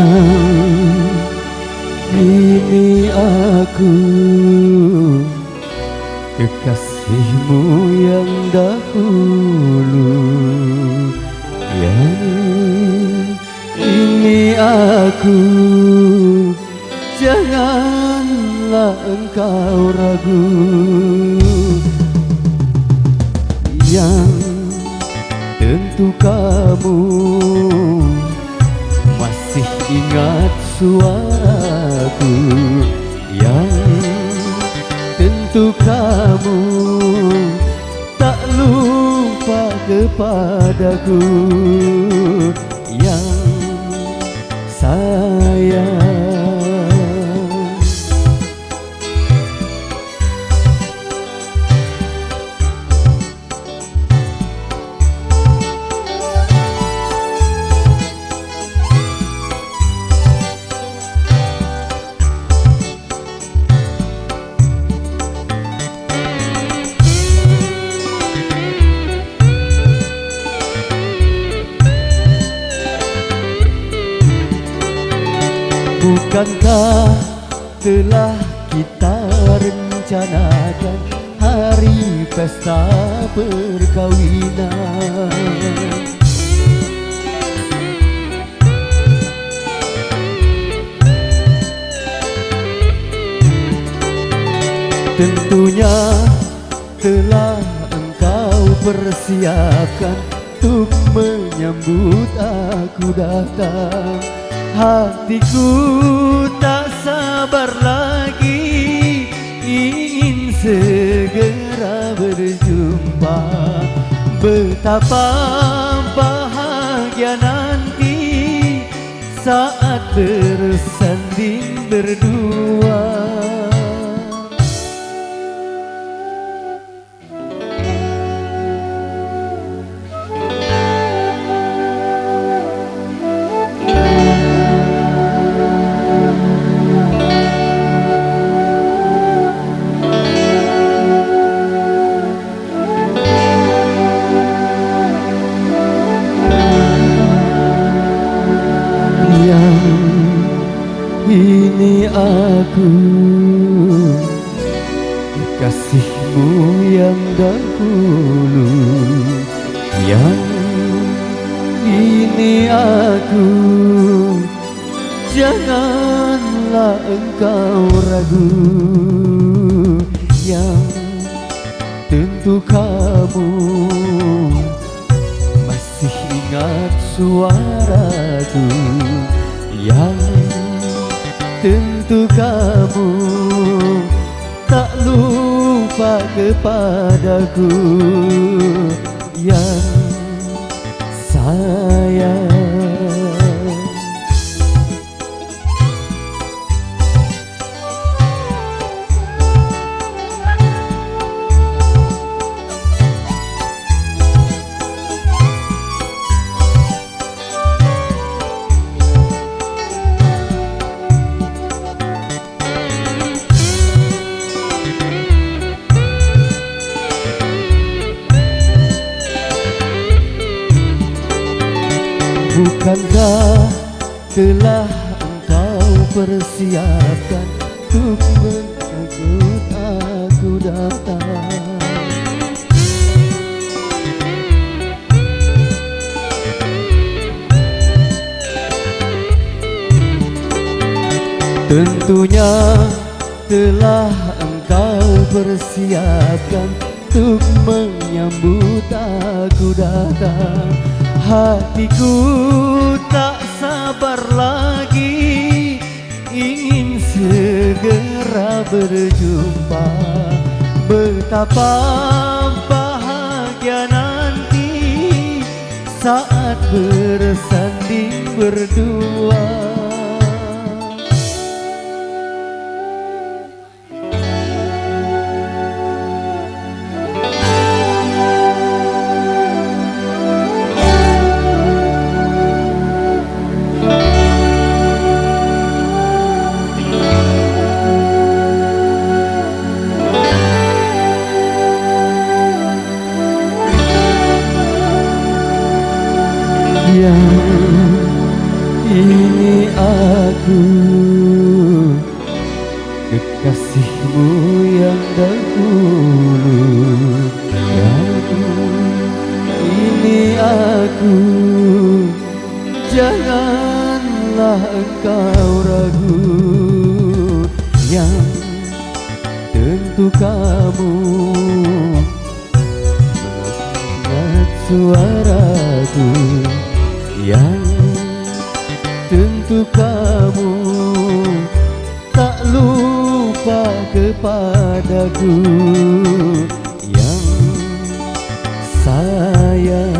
Yang ini aku, kekasihmu yang dahulu. Yang ini aku, janganlah engkau ragu. Yang tentu kamu masih ingat suaraku. Yang tentu kamu tak lupa kepadaku. Yang sayang, bukankah telah kita rencanakan hari pesta perkawinan? Tentunya telah engkau persiapkan untuk menyambut aku datang. Hatiku tak sabar lagi, ingin segera berjumpa. Betapa bahagia nanti saat bersanding berdua. Ini aku, kekasihmu yang dahulu. Yang ini aku, janganlah engkau ragu. Yang tentu kamu masih ingat suaraku. Yang tentu kamu tak lupa kepadaku. Yang sayang, bukankah telah engkau persiapkan untuk menyambut aku datang? Tentunya telah engkau persiapkan untuk menyambut aku datang. Hatiku tak sabar lagi, ingin segera berjumpa. Betapa bahagia nanti saat bersanding berdua. Yang Kini aku kekasihmu yang dahulu, ini aku, janganlah engkau ragu, yang tentu kamu mengingat suaraku, yang tentu kamu tak lupa kepadaku, yang sayang.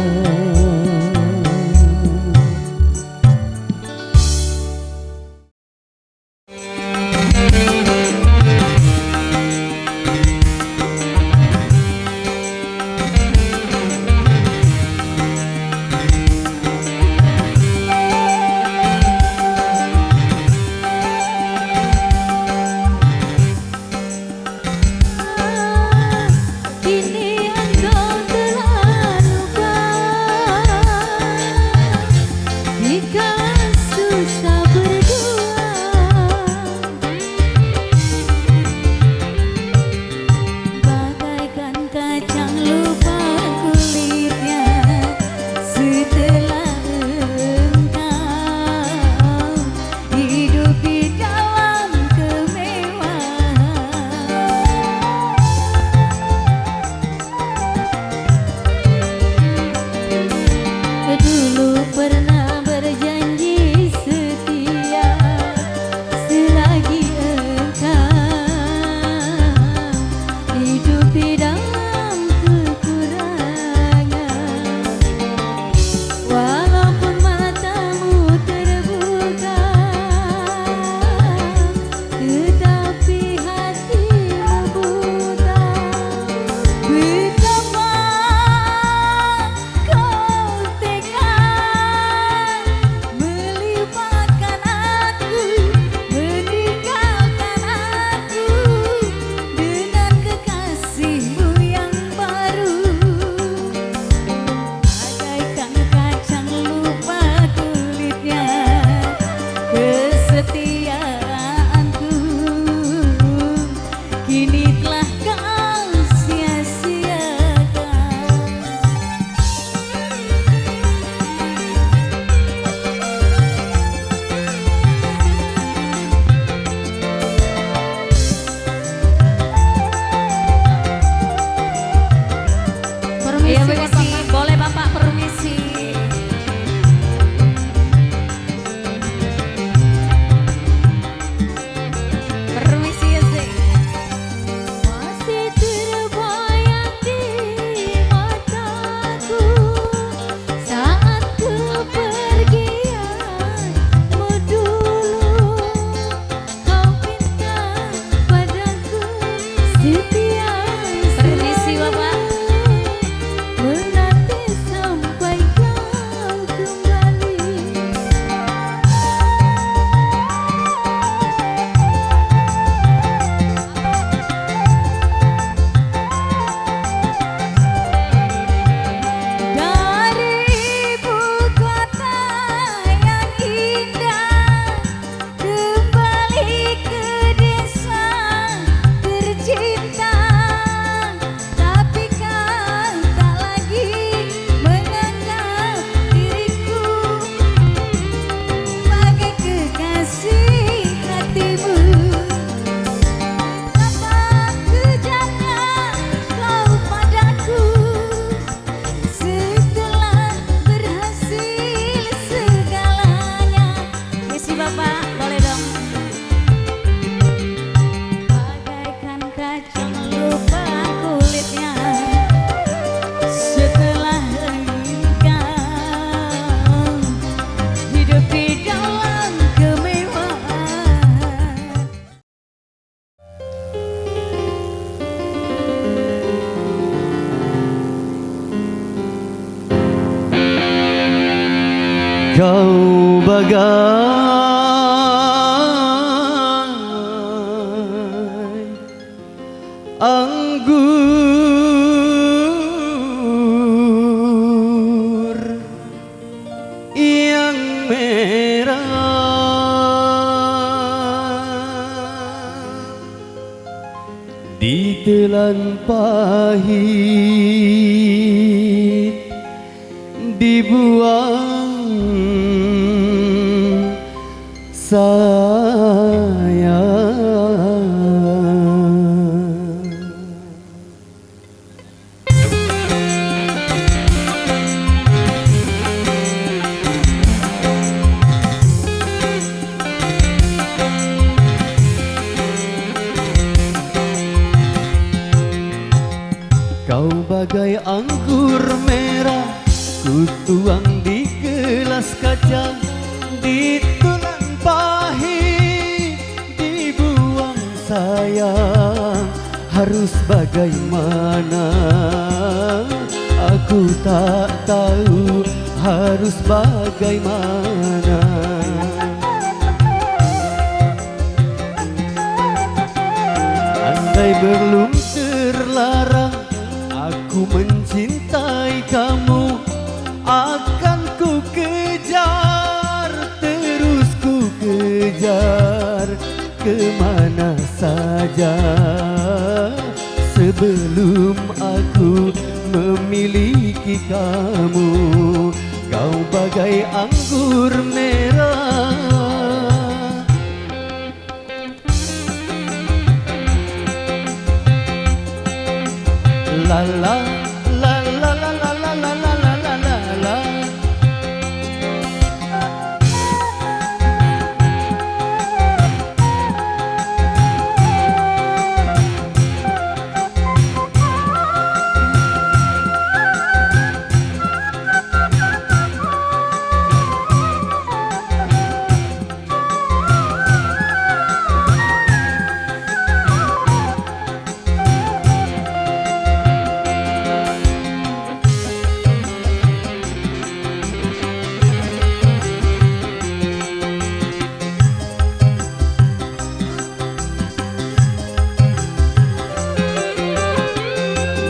Kau bagai ditelan pahit, dibuang sayang. Kau bagai anggur merah, ku tuang di gelas kaca, ditelan pahit, dibuang sayang. Harus bagaimana, aku tak tahu harus bagaimana. Andai belum terlarang aku mencintai kamu, akan ku kejar, terus ku kejar kemana saja. Sebelum aku memiliki kamu, kau bagai anggur merah. La la la la la la la la la la la la la.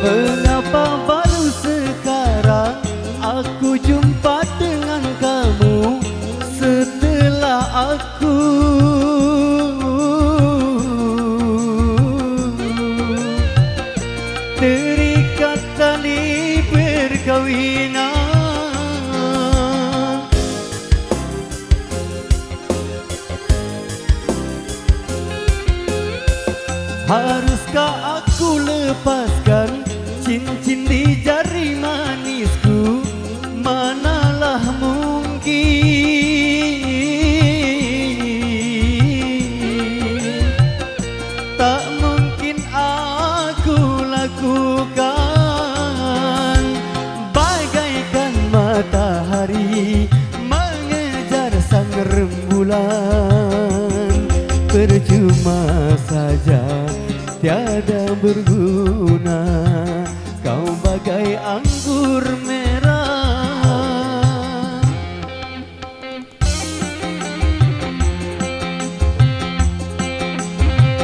Mengapa baru sekarang aku jumpa dengan kamu, setelah aku terikat tali perkawinan? Haruskah aku lepaskan cincin di jari manisku? Manalah mungkin, tak mungkin aku lakukan. Bagaikan matahari mengejar sang rembulan, percuma saja, tiada berguna. Kau bagai anggur merah.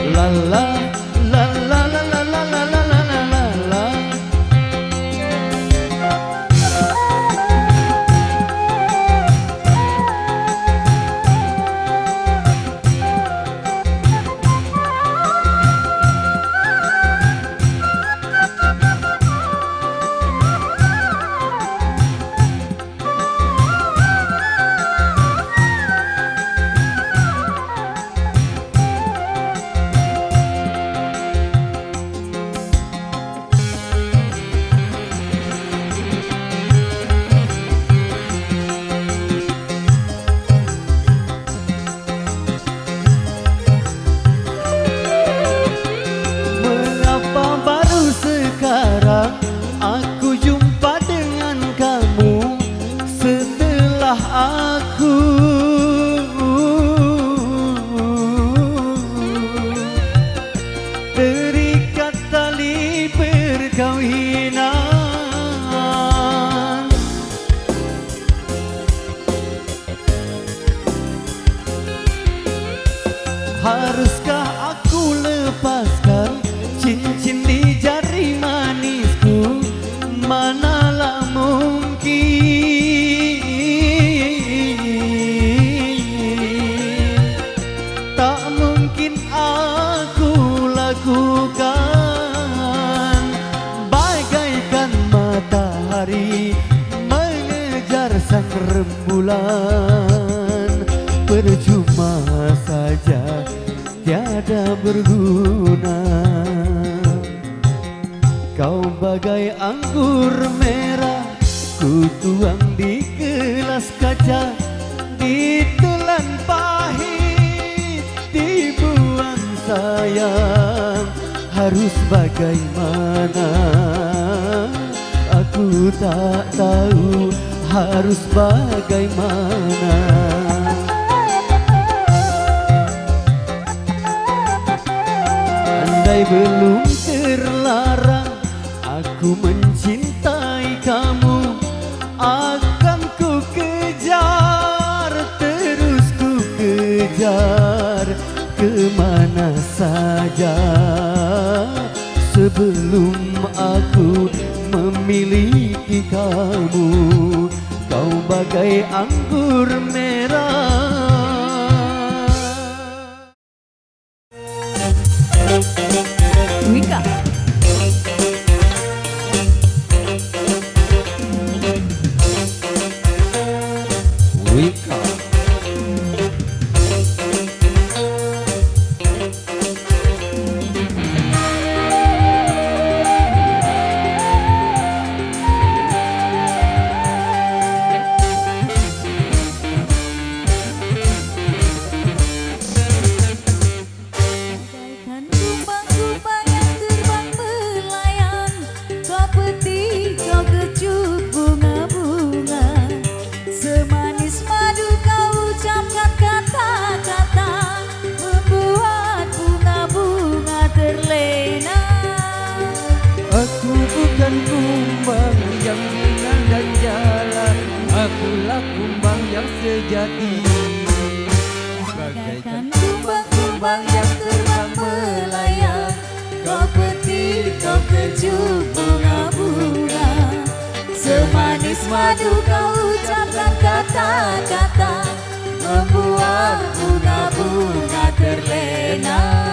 La la la la la la la la la la la la. Aku jumpa dengan kamu, setelah aku terikat tali perkawinan. Haruskah aku lepaskan cincin di jari manisku? Manalah mungkin, tak mungkin aku lakukan. bulan, percuma saja tiada berguna. Kau bagai anggur merah, ku tuang di gelas kaca, ditelan pahit, dibuang sayang. Harus bagaimana? Aku tak tahu harus bagaimana. Andai belum terlarang aku mencintai kamu, akan ku kejar, terus ku kejar kemana saja. Sebelum aku memiliki kamu, kau bagai anggur merah. Wika. Wika. Aku bukan kumbang yang ringan dan jalan, akulah kumbang yang sejati. Bagaikan kumbang-kumbang yang terbang melayang, kau petik, kau kecup bunga-bunga. Semanis madu kau ucapkan kata-kata, membuat bunga-bunga terlena.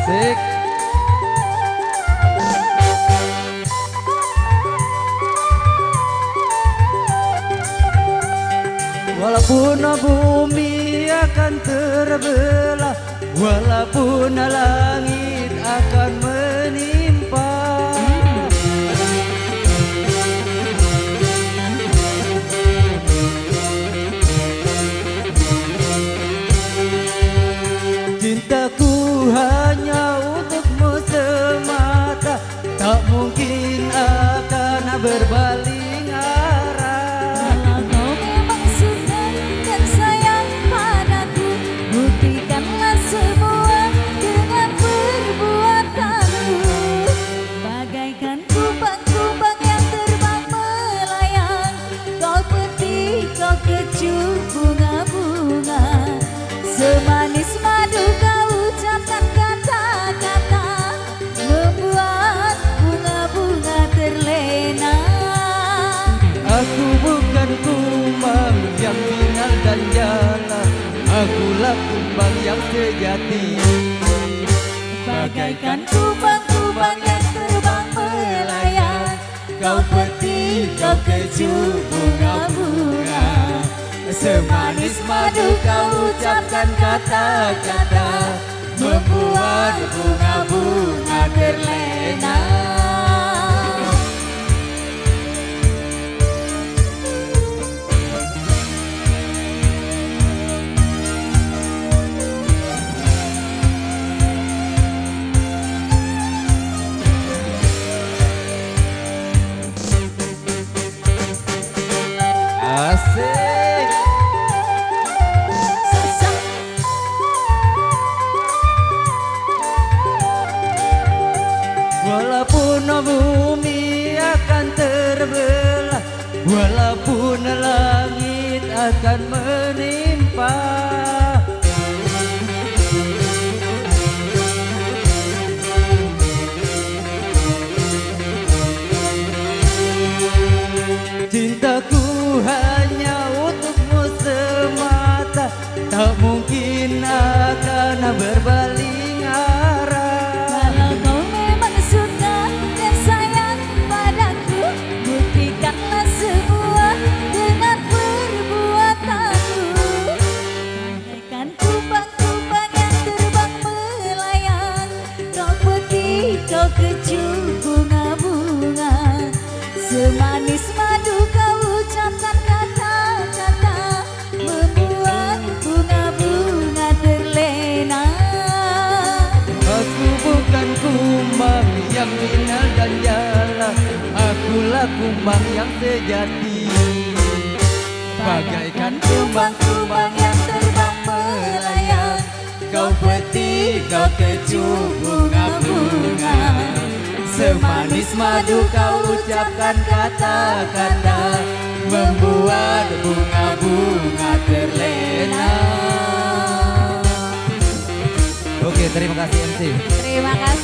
Asik. Walaupun bumi akan terbelah, walaupun langit akan menimpa, cintaku hanya untukmu semata, tak mungkin akan berpaling arah. Kalau kau memang suka dan sayang padaku, buktikanlah semua dengan perbuatanmu. Bagaikan kumbang-kumbang yang terbang melayang, kau petik, kau kecup bunga-bunga. Semanis madu kau ucapkan kata-kata, membuat bunga-bunga terlena. Aku bukan kumbang yang final dan jalan, akulah kumbang yang sejati. Bagaikan kumbang-kumbang yang terbang melayang, kau petik, kau kecup bunga-bunga. Semanis madu kau ucapkan kata-kata, membuat bunga-bunga terlena. Asik. Walaupun bumi akan terbelah, walaupun langit akan menimpa, Cintaku hanya untukmu semata, tak mungkin akan berpaling arah. Kalau kau memang suka dan sayang padaku, buktikanlah semua dengan perbuatanmu. Bagaikan kubang-kubang yang terbang melayang, kau peti, kau kecup bunga-bunga. Semanis madu kau ucapkan kata-kata, membuat bunga-bunga terlena. Aku bukan kumbang yang indah dan jala, akulah kumbang yang sejati. Bagaikan kumbang-kumbang yang terbang melayang, kau peti, kau kecup bunga-bunga. Semanis madu kau ucapkan kata-kata, membuat bunga-bunga terlena. Oke, terima kasih MC. Terima kasih.